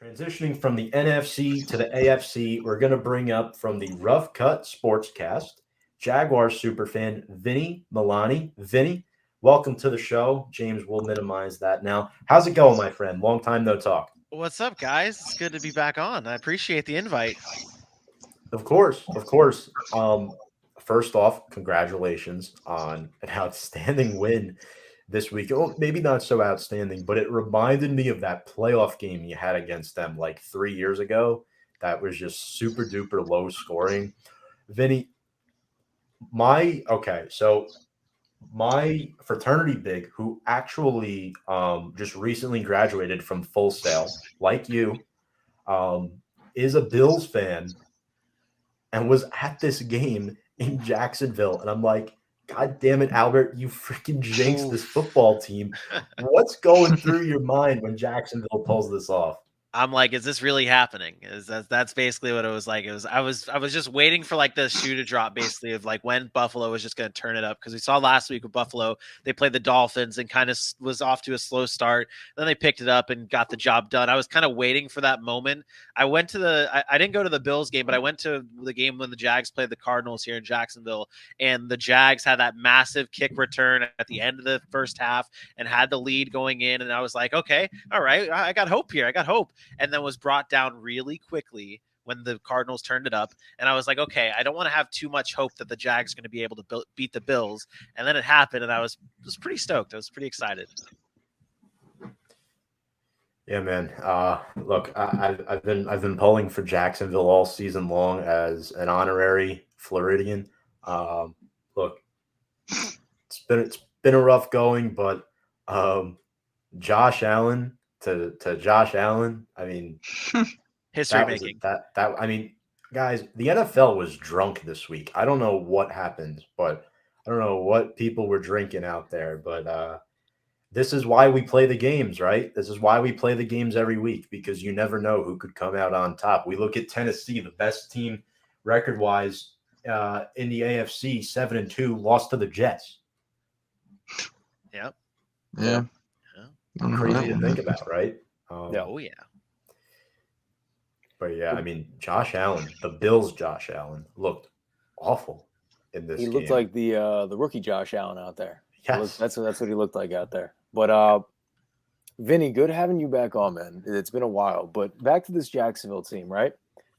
Transitioning from the NFC to the AFC, we're going to bring up from the Rough Cut Sportscast, Jaguars superfan Vinny Milani. Vinny, welcome to the show. James will minimize that now. How's it going, my friend? Long time no talk. What's up, guys? It's good to be back on. I appreciate the invite. Of course, of course. First off, congratulations on an outstanding win this week. Oh, maybe not so outstanding, but it reminded me of that playoff game you had against them like 3 years ago. That was just super duper low scoring. Vinny, so my fraternity big, who actually just recently graduated from Full Sail, like you, um, is a Bills fan and was at this game in Jacksonville. And I'm like, God damn it, Albert, you freaking jinxed this football team. What's going through your mind when Jacksonville pulls this off? I'm like, is this really happening? That's basically what it was like. I was just waiting for like the shoe to drop, basically, of like when Buffalo was just going to turn it up, because we saw last week with Buffalo, they played the Dolphins and kind of was off to a slow start. Then they picked it up and got the job done. I was kind of waiting for that moment. I didn't go to the Bills game, but I went to the game when the Jags played the Cardinals here in Jacksonville, and the Jags had that massive kick return at the end of the first half and had the lead going in. And I was like, okay, all right, I got hope here. I got hope. And then was brought down really quickly when the Cardinals turned it up. And I was like, okay, I don't want to have too much hope that the Jags are going to be able to beat the Bills. And then it happened, and I was pretty stoked. I was pretty excited. Yeah, man. Look, I've been pulling for Jacksonville all season long as an honorary Floridian. Look, it's been a rough going, but Josh Allen to Josh Allen. I mean, History making. I mean, guys, the NFL was drunk this week. I don't know what happened, but I don't know what people were drinking out there. But this is why we play the games, right? This is why we play the games every week, because you never know who could come out on top. We look at Tennessee, the best team record wise in the AFC, 7-2, lost to the Jets. Yep. Yeah. Crazy to think about, right? Oh yeah. But yeah, I mean, Josh Allen, the Bills' Josh Allen, looked awful in this He game. looked like the rookie Josh Allen out there. Yes. That's what he looked like out there. But Vinny, good having you back on, man. It's been a while. But back to this Jacksonville team, right?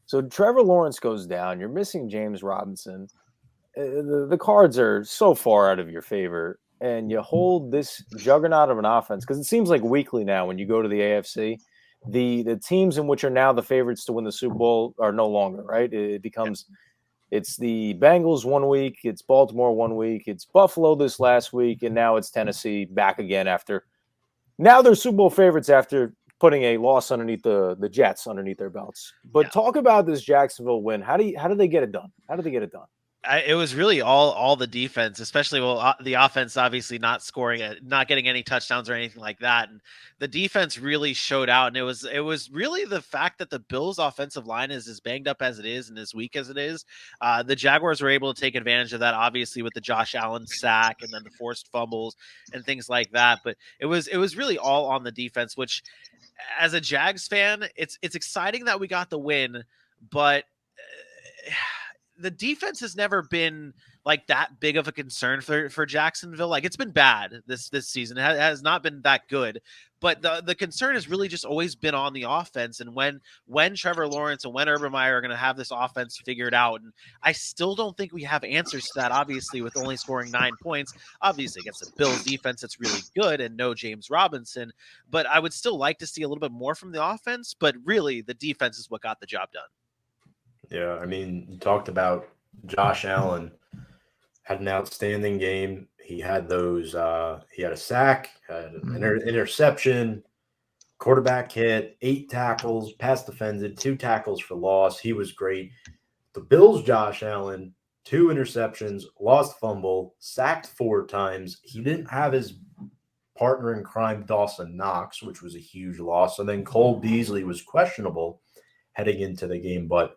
So Trevor Lawrence goes down. You're missing James Robinson. The cards are so far out of your favor. And you hold this juggernaut of an offense, because it seems like weekly now when you go to the AFC, the teams in which are now the favorites to win the Super Bowl are no longer, right? It becomes it's the Bengals one week, it's Baltimore one week, it's Buffalo this last week, and now it's Tennessee back again after. Now they're Super Bowl favorites after putting a loss underneath the Jets underneath their belts. But talk about this Jacksonville win. How did they get it done? How did they get it done? It was really all the defense, especially the offense obviously not scoring not getting any touchdowns or anything like that, and the defense really showed out. And it was really the fact that the Bills' offensive line is as banged up as it is and as weak as it is. The Jaguars were able to take advantage of that, obviously with the Josh Allen sack and then the forced fumbles and things like that. But it was really all on the defense, which, as a Jags fan, it's exciting that we got the win, but the defense has never been like that big of a concern for Jacksonville. Like, it's been bad this season. It has not been that good, but the concern has really just always been on the offense. And when Trevor Lawrence and when Urban Meyer are going to have this offense figured out. And I still don't think we have answers to that, obviously, with only scoring 9 points, obviously against the Bills defense that's really good and no James Robinson. But I would still like to see a little bit more from the offense, but really the defense is what got the job done. Yeah, I mean, you talked about Josh Allen had an outstanding game. He had he had a sack, had an interception, quarterback hit, 8 tackles, pass defended, 2 tackles for loss. He was great. The Bills' Josh Allen, 2 interceptions, lost fumble, sacked 4 times. He didn't have his partner in crime, Dawson Knox, which was a huge loss. And then Cole Beasley was questionable heading into the game, but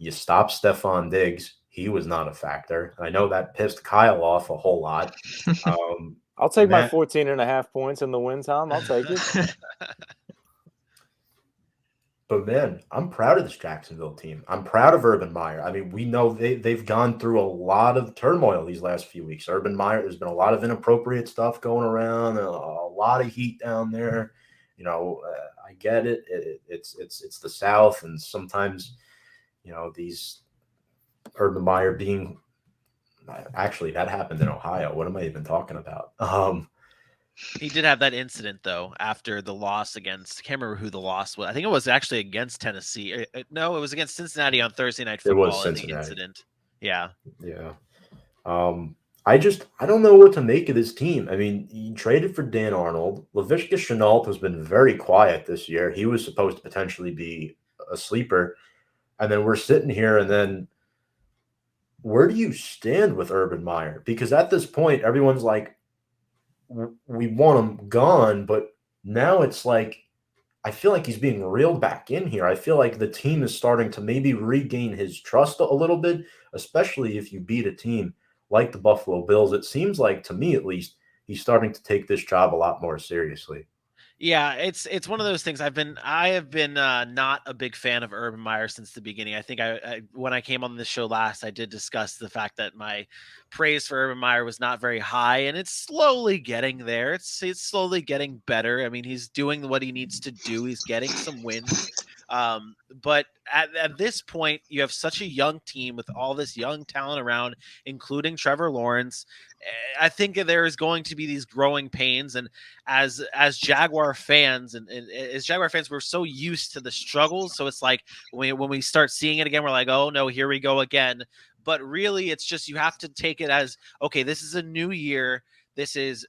you stop Stephon Diggs. He was not a factor. I know that pissed Kyle off a whole lot. I'll take my 14.5 points in the win, Tom. I'll take it. But man, I'm proud of this Jacksonville team. I'm proud of Urban Meyer. I mean, we know they've gone through a lot of turmoil these last few weeks. Urban Meyer, there's been a lot of inappropriate stuff going around, a lot of heat down there. I get it. It's the South, and sometimes, these Urban Meyer being actually that happened in Ohio. What am I even talking about? He did have that incident though after the loss against. I can't remember who the loss was. I think it was actually against Tennessee. No, it was against Cincinnati on Thursday Night Football. It was in the Cincinnati. incident. Yeah. I don't know what to make of this team. I mean, you traded for Dan Arnold. Laviska Shenault has been very quiet this year. He was supposed to potentially be a sleeper. And then we're sitting here, and then where do you stand with Urban Meyer? Because at this point, everyone's like, we want him gone, but now it's like, I feel like he's being reeled back in here. I feel like the team is starting to maybe regain his trust a little bit, especially if you beat a team like the Buffalo Bills. It seems like, to me at least, he's starting to take this job a lot more seriously. Yeah, it's one of those things. I have been not a big fan of Urban Meyer since the beginning. I think I when I came on this show last, I did discuss the fact that my praise for Urban Meyer was not very high, and it's slowly getting there. It's slowly getting better. I mean, he's doing what he needs to do. He's getting some wins. But at this point, you have such a young team with all this young talent around, including Trevor Lawrence. I think there is going to be these growing pains, and as Jaguar fans and as Jaguar fans, we're so used to the struggles. So it's like when we start seeing it again, we're like, oh no, here we go again. But really, it's just you have to take it as, okay, this is a new year. This is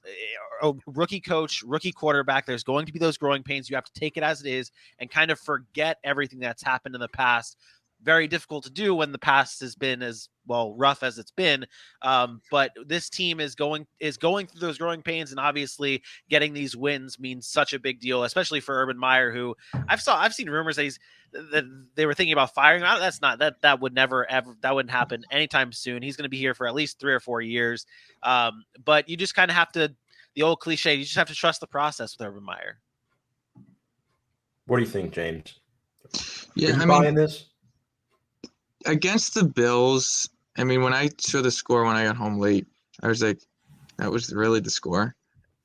a rookie coach, rookie quarterback. There's going to be those growing pains. You have to take it as it is and kind of forget everything that's happened in the past. Very difficult to do when the past has been as rough as it's been. But this team is going through those growing pains, and obviously getting these wins means such a big deal, especially for Urban Meyer, who I've seen rumors that they were thinking about firing him. That's not that would never ever, that wouldn't happen anytime soon. He's going to be here for at least 3 or 4 years. But you just kind of have to, the old cliche, you just have to trust the process with Urban Meyer. What do you think, James? Yeah, Are you buying this? Against the Bills, I mean, when I saw the score when I got home late, I was like, that was really the score.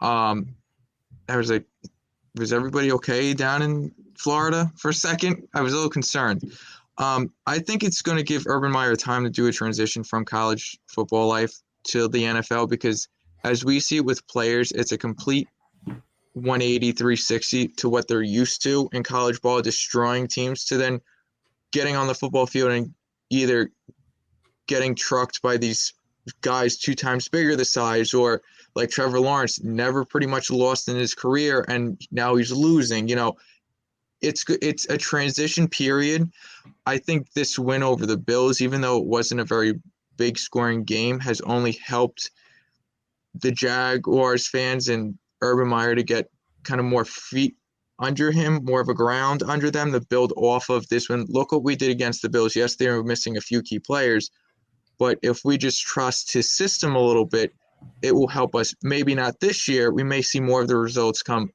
I was like, was everybody okay down in Florida for a second? I was a little concerned. I think it's going to give Urban Meyer time to do a transition from college football life to the NFL, because as we see it with players, it's a complete 180, 360 to what they're used to in college ball, destroying teams, to then getting on the football field and either getting trucked by these guys 2 times bigger the size, or like Trevor Lawrence, never pretty much lost in his career, and now he's losing. It's a transition period. I think this win over the Bills, even though it wasn't a very big scoring game, has only helped the Jaguars fans and Urban Meyer to get kind of more feet under him, more of a ground under them to build off of this one. Look what we did against the Bills. Yes, they were missing a few key players, but if we just trust his system a little bit, it will help us. Maybe not this year. We may see more of the results come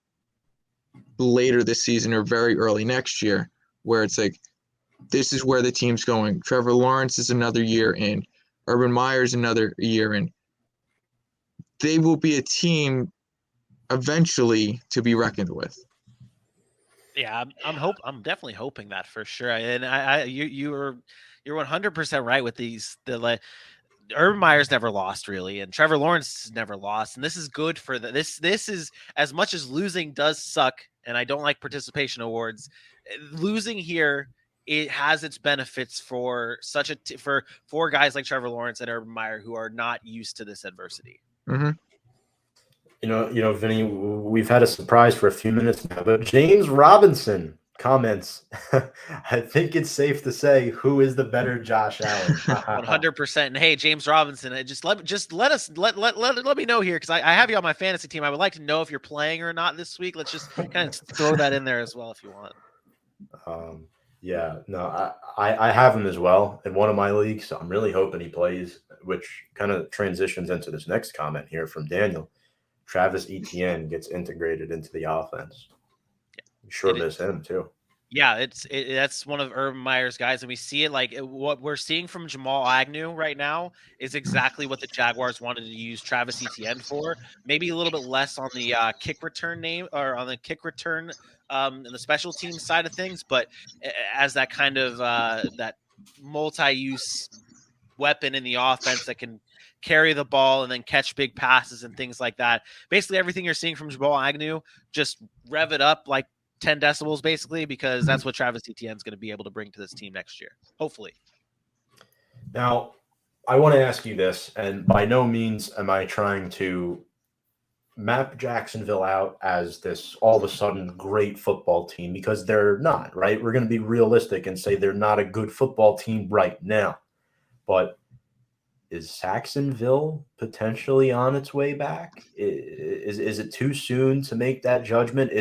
later this season or very early next year, where it's like, this is where the team's going. Trevor Lawrence is another year in. Urban Meyer's another year in. They will be a team eventually to be reckoned with. Yeah, I'm definitely hoping that for sure. And you're 100% right with Urban Meyer's never lost really, and Trevor Lawrence has never lost, and this is good for this is, as much as losing does suck, and I don't like participation awards, losing here, it has its benefits for for guys like Trevor Lawrence and Urban Meyer who are not used to this adversity. Mm-hmm. Vinny, we've had a surprise for a few minutes now, but James Robinson comments, I think it's safe to say, who is the better Josh Allen? 100%. And hey, James Robinson, let me know here, because I have you on my fantasy team. I would like to know if you're playing or not this week. Let's just kind of throw that in there as well if you want. Yeah, no, I have him as well in one of my leagues, so I'm really hoping he plays, which kind of transitions into this next comment here from Daniel. Travis Etienne gets integrated into the offense. You sure miss him too. Yeah, that's one of Urban Meyer's guys, and we see it what we're seeing from Jamal Agnew right now is exactly what the Jaguars wanted to use Travis Etienne for. Maybe a little bit less on the kick return name or on the kick return and the special team side of things, but as that kind of that multi-use weapon in the offense that can carry the ball and then catch big passes and things like that. Basically, everything you're seeing from Jamal Agnew, just rev it up like 10 decibels, basically, because that's what Travis Etienne is going to be able to bring to this team next year, hopefully. Now, I want to ask you this, and by no means am I trying to map Jacksonville out as this all of a sudden great football team, because they're not, right? We're going to be realistic and say they're not a good football team right now. But is Saxonville potentially on its way back? Is it too soon to make that judgment?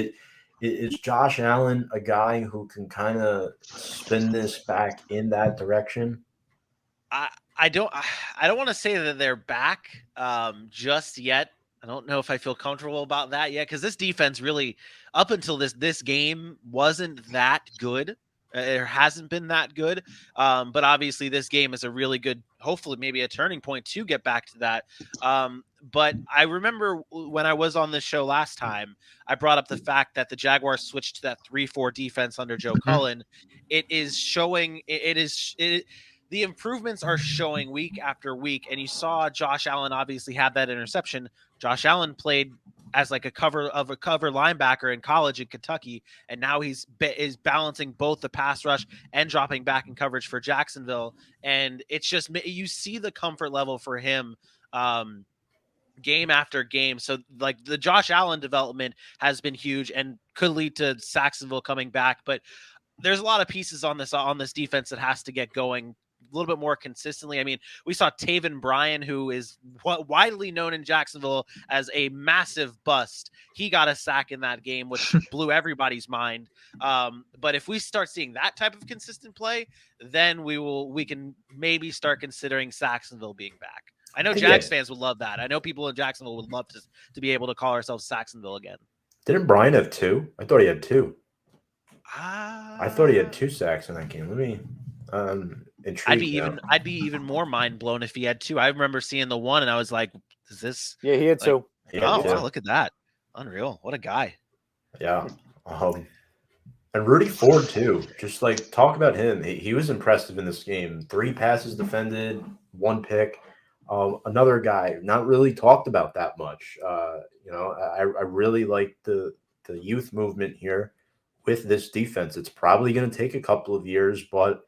Is Josh Allen a guy who can kind of spin this back in that direction? I don't want to say that they're back just yet. I don't know if I feel comfortable about that yet, because this defense really, up until this game, wasn't that good. It hasn't been that good. But obviously this game is a really good, hopefully maybe a turning point to get back to that. But I remember when I was on this show last time, I brought up the fact that the Jaguars switched to that 3-4 defense under Joe Cullen. It is showing, the improvements are showing week after week. And you saw Josh Allen obviously have that interception. Josh Allen played as like a cover linebacker in college in Kentucky, and now is balancing both the pass rush and dropping back in coverage for Jacksonville. And it's just, you see the comfort level for him game after game. So like the Josh Allen development has been huge and could lead to Saxonville coming back, but there's a lot of pieces on this defense that has to get going a little bit more consistently. I mean, we saw Taven Bryan, who is widely known in Jacksonville as a massive bust. He got a sack in that game, which blew everybody's mind. But if we start seeing that type of consistent play, then we can maybe start considering Saxonville being back. I know Jags fans would love that. I know people in Jacksonville would love to be able to call ourselves Saxonville again. Didn't Bryan have 2? I thought he had 2. I thought he had 2 sacks in that game. Let me intrigued. I'd be even more mind blown if he had 2. I remember seeing the one and I was like, is this? Yeah, he had 2. Wow, look at that. Unreal. What a guy. Yeah. And Rudy Ford too. Just like talk about him. He was impressive in this game. 3 passes defended, 1 pick. Another guy not really talked about that much. I really like the youth movement here with this defense. It's probably going to take a couple of years, but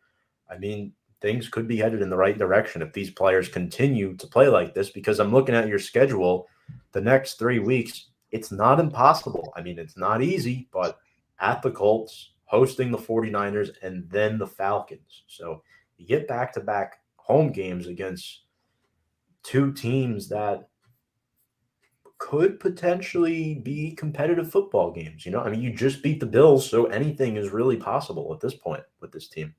I mean, things could be headed in the right direction if these players continue to play like this, because I'm looking at your schedule the next 3 weeks. It's not impossible. I mean, it's not easy, but at the Colts, hosting the 49ers, and then the Falcons. So you get back-to-back home games against 2 teams that could potentially be competitive football games. I mean, you just beat the Bills, so anything is really possible at this point with this team.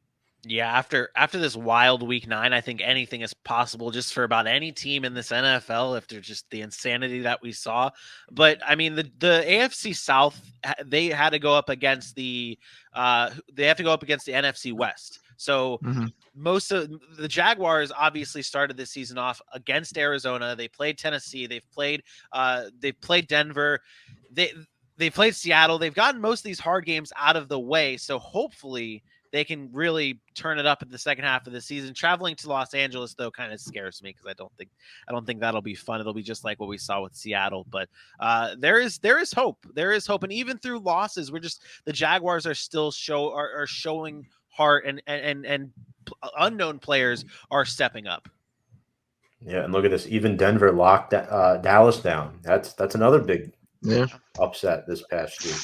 Yeah, after this wild week 9, I think anything is possible just for about any team in this NFL after just the insanity that we saw. But I mean, the AFC South, they had to go up against the NFC West. So most of the Jaguars obviously started this season off against Arizona. They played Tennessee. They've played Denver. They played Seattle. They've gotten most of these hard games out of the way. So hopefully they can really turn it up in the second half of the season. Traveling to Los Angeles, though, kind of scares me because I don't think that'll be fun. It'll be just like what we saw with Seattle. But there is hope. There is hope, and even through losses, the Jaguars are still showing heart, and unknown players are stepping up. Yeah, and look at this. Even Denver locked Dallas down. That's another big upset this past year.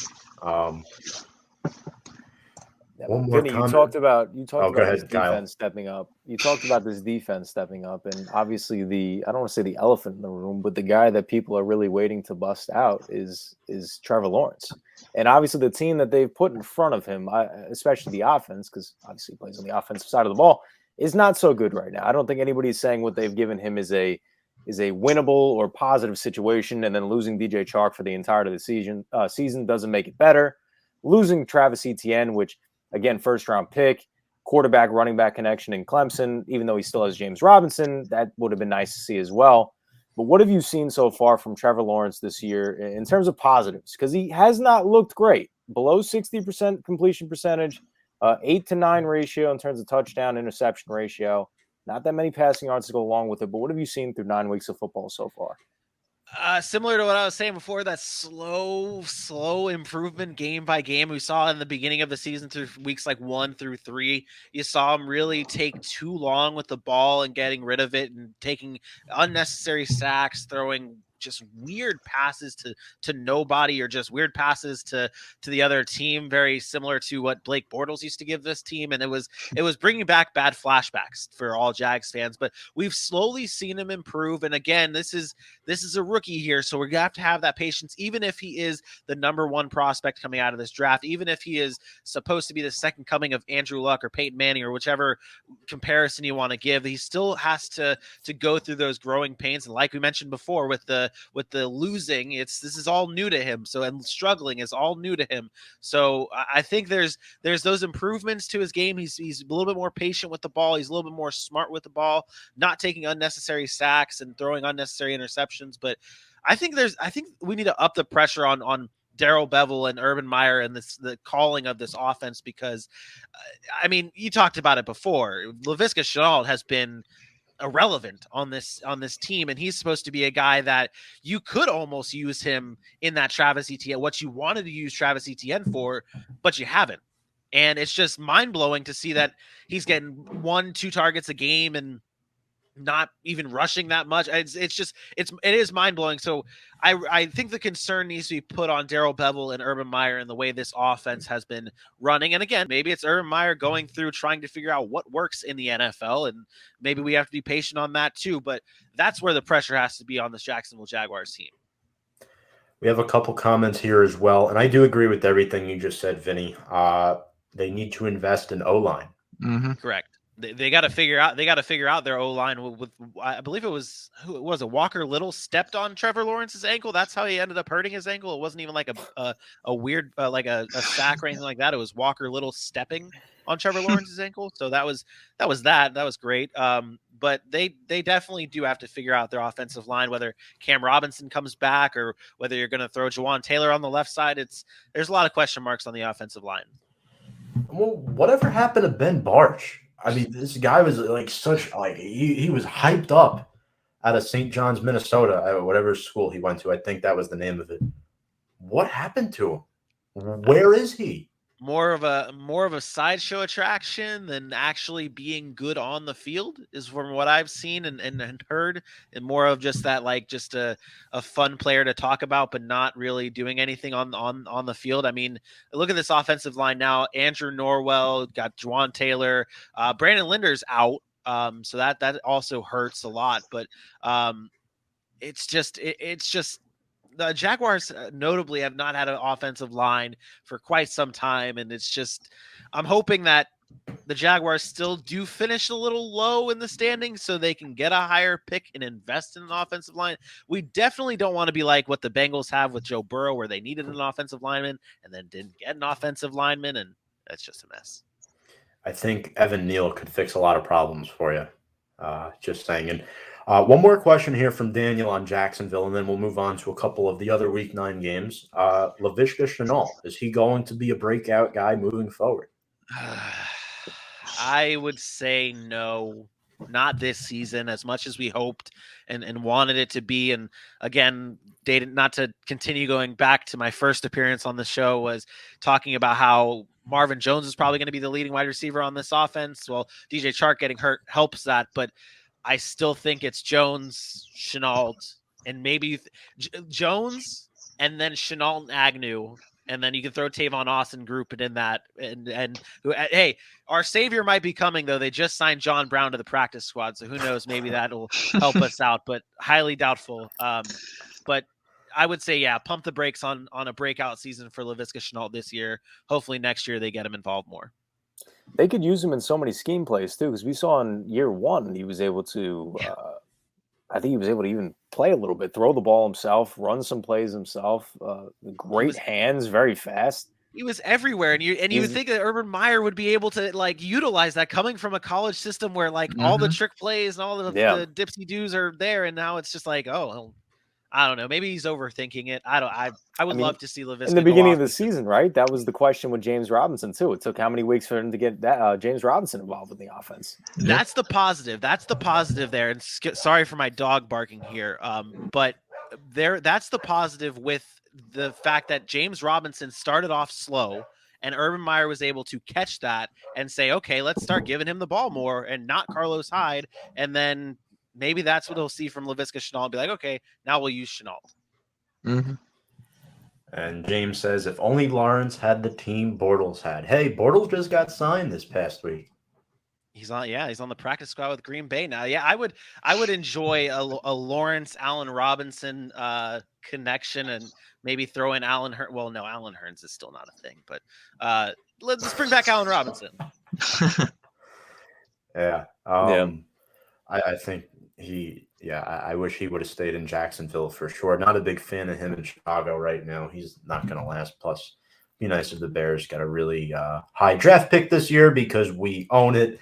One more Vinny, comment. you talked about this defense stepping up. You talked about this defense stepping up, and obviously I don't want to say the elephant in the room, but the guy that people are really waiting to bust out is Trevor Lawrence. And obviously the team that they've put in front of him, especially the offense, because obviously he plays on the offensive side of the ball, is not so good right now. I don't think anybody's saying what they've given him is a winnable or positive situation, and then losing DJ Chark for the entirety of the season doesn't make it better. Losing Travis Etienne, which Again, first-round pick, quarterback, running back connection in Clemson, even though he still has James Robinson. That would have been nice to see as well. But what have you seen so far from Trevor Lawrence this year in terms of positives? Because he has not looked great. Below 60% completion percentage, 8 to 9 ratio in terms of touchdown interception ratio. Not that many passing yards to go along with it. But what have you seen through 9 weeks of football so far? Similar to what I was saying before, that slow improvement game by game we saw in the beginning of the season through weeks like 1 through 3. You saw him really take too long with the ball and getting rid of it and taking unnecessary sacks, throwing just weird passes to nobody, or just weird passes to the other team, very similar to what Blake Bortles used to give this team. And it was bringing back bad flashbacks for all Jags fans, but we've slowly seen him improve. And again, this is a rookie here, so we're gonna have to have that patience. Even if he is the number 1 prospect coming out of this draft, even if he is supposed to be the second coming of Andrew Luck or Peyton Manning or whichever comparison you want to give, he still has to go through those growing pains. And like we mentioned before, with the losing, this is all new to him. So, and struggling is all new to him. So I think there's those improvements to his game. He's a little bit more patient with the ball. He's a little bit more smart with the ball, not taking unnecessary sacks and throwing unnecessary interceptions. But I think we need to up the pressure on Darrell Bevel and Urban Meyer and the calling of this offense, because I mean, you talked about it before. Laviska Shenault has been irrelevant on this team, and he's supposed to be a guy that you could almost use him in that Travis Etienne, what you wanted to use Travis Etienne for, but you haven't. And it's just mind-blowing to see that he's getting 1-2 targets a game and not even rushing that much. It is mind-blowing. So I think the concern needs to be put on Darrell Bevel and Urban Meyer and the way this offense has been running. And again, maybe it's Urban Meyer going through trying to figure out what works in the NFL, and maybe we have to be patient on that too. But that's where the pressure has to be on this Jacksonville Jaguars team. We have a couple comments here as well, and I do agree with everything you just said, Vinny. They need to invest in O-line. Mm-hmm. Correct. They got to figure out. They got to figure out their O-line with I believe it was Walker Little stepped on Trevor Lawrence's ankle. That's how he ended up hurting his ankle. It wasn't even like a weird like a sack or anything like that. It was Walker Little stepping on Trevor Lawrence's ankle. So that was great. But they definitely do have to figure out their offensive line, whether Cam Robinson comes back or whether you're going to throw Jawan Taylor on the left side. There's a lot of question marks on the offensive line. Well, whatever happened to Ben Barch? I mean, this guy was he was hyped up out of St. John's, Minnesota, whatever school he went to. I think that was the name of it. What happened to him? Where is he? More of a sideshow attraction than actually being good on the field is from what I've seen and heard, and more of just that, like, just a fun player to talk about, but not really doing anything on the field. I mean, look at this offensive line now. Andrew Norwell, got Juwan Taylor, Brandon Linder's out. So that also hurts a lot, but it's just the Jaguars notably have not had an offensive line for quite some time. And it's just, I'm hoping that the Jaguars still do finish a little low in the standings so they can get a higher pick and invest in an offensive line. We definitely don't want to be like what the Bengals have with Joe Burrow, where they needed an offensive lineman and then didn't get an offensive lineman. And that's just a mess. I think Evan Neal could fix a lot of problems for you. Just saying. And one more question here from Daniel on Jacksonville, and then we'll move on to a couple of the other Week 9 games. Laviska Shenault, is he going to be a breakout guy moving forward? I would say no, not this season, as much as we hoped and wanted it to be. And again, not to continue going back to my first appearance on the show, was talking about how Marvin Jones is probably going to be the leading wide receiver on this offense. Well, DJ Chark getting hurt helps that, but I still think it's Jones, Shenault, and maybe Jones, and then Shenault and Agnew, and then you can throw Tavon Austin, group it in that. And hey, our savior might be coming, though. They just signed John Brown to the practice squad, so who knows? Maybe that'll help us out, but highly doubtful. But I would say, yeah, pump the brakes on a breakout season for Laviska Shenault this year. Hopefully next year they get him involved more. They could use him in so many scheme plays too, because we saw in year one he was able to. I think he was able to even play a little bit, throw the ball himself, run some plays himself. Great hands, very fast. He was everywhere, and you would think that Urban Meyer would be able to like utilize that coming from a college system where like all the trick plays and all of the dipsy doos are there, and now it's just like, oh, I don't know, maybe he's overthinking it. I would love to see Laviska in the beginning of the season, right? That was the question with James Robinson too. It took how many weeks for him to get that James Robinson involved with the offense? That's the positive. That's the positive there. And sorry for my dog barking here, but that's the positive with the fact that James Robinson started off slow and Urban Meyer was able to catch that and say, okay, let's start giving him the ball more and not Carlos Hyde. And then maybe that's what he'll see from Laviska Shenault and be like, okay, now we'll use Shenault. Mm-hmm. And James says, if only Lawrence had the team Bortles had. Hey, Bortles just got signed this past week. He's on the practice squad with Green Bay now. Yeah, I would enjoy a Lawrence Allen Robinson connection and maybe throw in Allen Hearns. Well, no, Allen Hearns is still not a thing, but let's bring back Allen Robinson. Yeah. I think I wish he would have stayed in Jacksonville for sure. Not a big fan of him in Chicago right now. He's not going to last. Plus, be nice if the Bears got a really high draft pick this year because we own it.